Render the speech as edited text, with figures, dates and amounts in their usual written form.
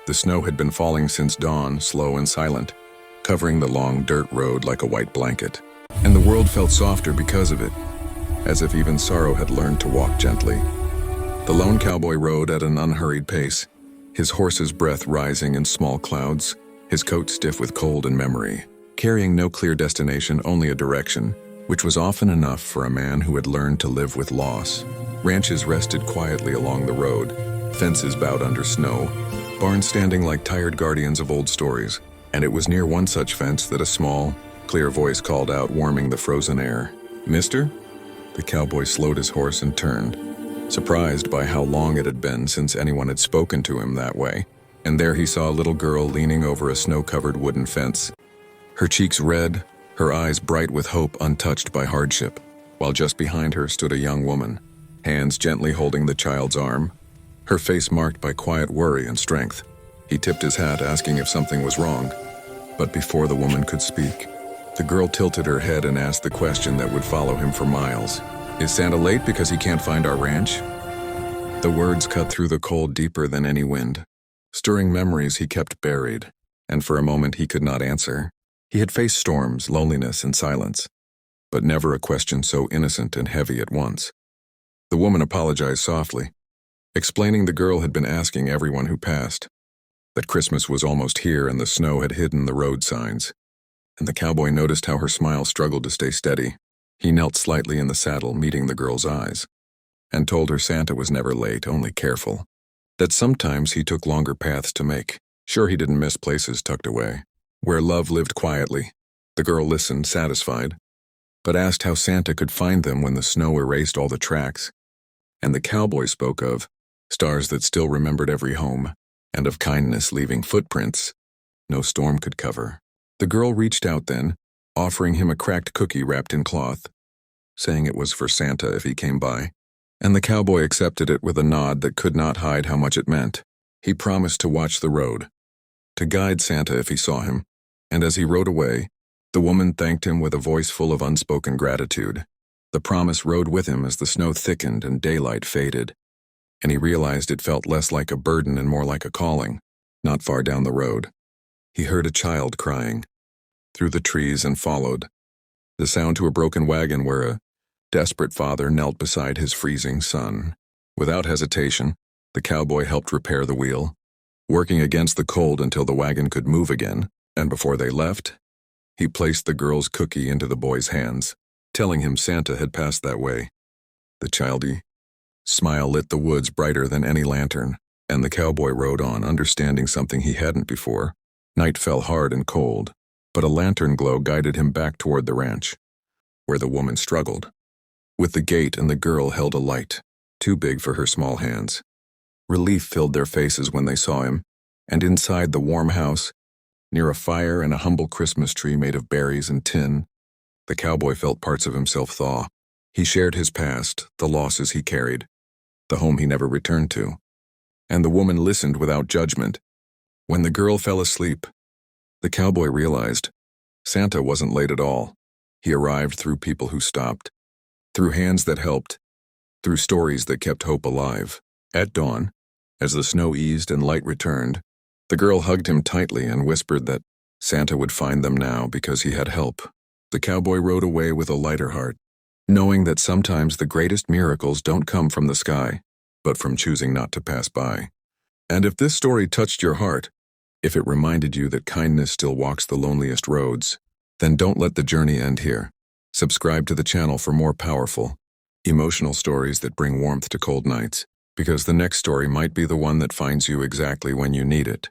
The snow had been falling since dawn, slow and silent, covering the long dirt road like a white blanket. And the world felt softer because of it, as if even sorrow had learned to walk gently. The lone cowboy rode at an unhurried pace, his horse's breath rising in small clouds, his coat stiff with cold and memory, carrying no clear destination, only a direction, which was often enough for a man who had learned to live with loss. Ranches rested quietly along the road, fences bowed under snow, barns standing like tired guardians of old stories, and it was near one such fence that a small, clear voice called out, warming the frozen air. "Mister?" The cowboy slowed his horse and turned, surprised by how long it had been since anyone had spoken to him that way, and there he saw a little girl leaning over a snow-covered wooden fence, her cheeks red, her eyes bright with hope untouched by hardship, while just behind her stood a young woman, hands gently holding the child's arm, her face marked by quiet worry and strength. He tipped his hat, asking if something was wrong, but before the woman could speak, the girl tilted her head and asked the question that would follow him for miles. "Is Santa late because he can't find our ranch?" The words cut through the cold deeper than any wind, stirring memories he kept buried, and for a moment he could not answer. He had faced storms, loneliness, and silence, but never a question so innocent and heavy at once. The woman apologized softly, explaining the girl had been asking everyone who passed, that Christmas was almost here and the snow had hidden the road signs. And the cowboy noticed how her smile struggled to stay steady. He knelt slightly in the saddle, meeting the girl's eyes, and told her Santa was never late, only careful, that sometimes he took longer paths to make. Sure, he didn't miss places tucked away, where love lived quietly. The girl listened, satisfied, but asked how Santa could find them when the snow erased all the tracks. And the cowboy spoke of stars that still remembered every home, and of kindness leaving footprints no storm could cover. The girl reached out then, offering him a cracked cookie wrapped in cloth, saying it was for Santa if he came by, and the cowboy accepted it with a nod that could not hide how much it meant. He promised to watch the road, to guide Santa if he saw him, and as he rode away, the woman thanked him with a voice full of unspoken gratitude. The promise rode with him as the snow thickened and daylight faded, and he realized it felt less like a burden and more like a calling. Not far down the road, he heard a child crying through the trees and followed the sound to a broken wagon where a desperate father knelt beside his freezing son. Without hesitation, the cowboy helped repair the wheel, working against the cold until the wagon could move again, and before they left, he placed the girl's cookie into the boy's hands, telling him Santa had passed that way. The childy smile lit the woods brighter than any lantern, and the cowboy rode on, understanding something he hadn't before. Night fell hard and cold, but a lantern glow guided him back toward the ranch, where the woman struggled with the gate and the girl held a light, too big for her small hands. Relief filled their faces when they saw him, and inside the warm house, near a fire and a humble Christmas tree made of berries and tin, the cowboy felt parts of himself thaw. He shared his past, the losses he carried, the home he never returned to, and the woman listened without judgment. When the girl fell asleep, the cowboy realized Santa wasn't late at all. He arrived through people who stopped, through hands that helped, through stories that kept hope alive. At dawn, as the snow eased and light returned, the girl hugged him tightly and whispered that Santa would find them now because he had help. The cowboy rode away with a lighter heart, knowing that sometimes the greatest miracles don't come from the sky, but from choosing not to pass by. And if this story touched your heart, if it reminded you that kindness still walks the loneliest roads, then don't let the journey end here. Subscribe to the channel for more powerful, emotional stories that bring warmth to cold nights, because the next story might be the one that finds you exactly when you need it.